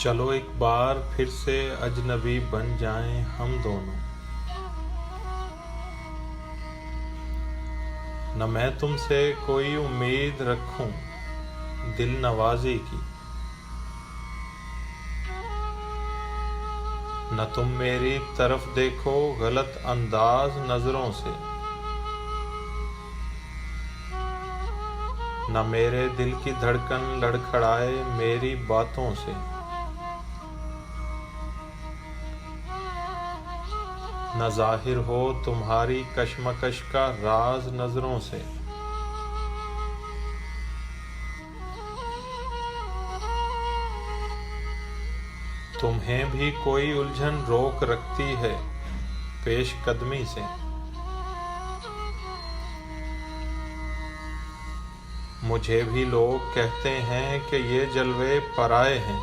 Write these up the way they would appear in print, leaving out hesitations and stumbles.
चलो एक बार फिर से अजनबी बन जाएं हम दोनों। न मैं तुमसे कोई उम्मीद रखूं दिल नवाजी की, न तुम मेरी तरफ देखो गलत अंदाज नजरों से, न मेरे दिल की धड़कन लड़खड़ाए मेरी बातों से, न जाहिर हो तुम्हारी कशमकश का राज नजरों से। तुम्हें भी कोई उलझन रोक रखती है पेश कदमी से, मुझे भी लोग कहते हैं कि ये जलवे पराए हैं,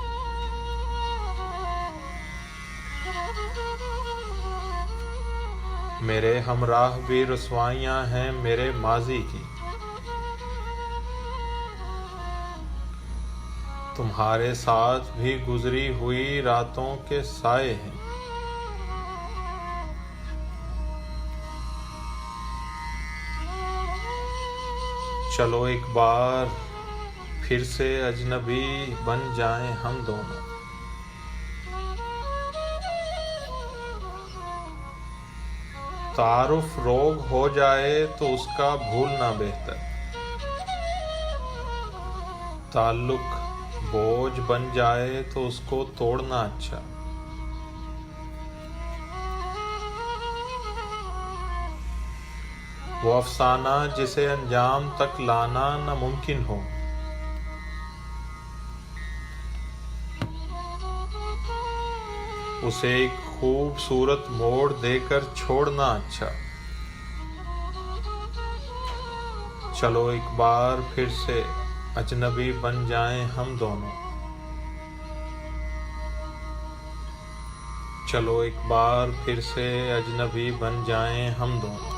मेरे हमराह भी रुसवाइयां हैं मेरे माजी की, तुम्हारे साथ भी गुजरी हुई रातों के साए हैं। चलो एक बार फिर से अजनबी बन जाएं हम दोनों। तारुफ रोग हो जाए तो उसका भूलना बेहतर, ताल्लुक बोझ बन जाए तो उसको तोड़ना अच्छा। वो अफसाना जिसे अंजाम तक लाना नामुमकिन हो, उसे एक खूबसूरत मोड़ देकर छोड़ना अच्छा। चलो एक बार फिर से अजनबी बन जाएं हम दोनों। चलो एक बार फिर से अजनबी बन जाएं हम दोनों।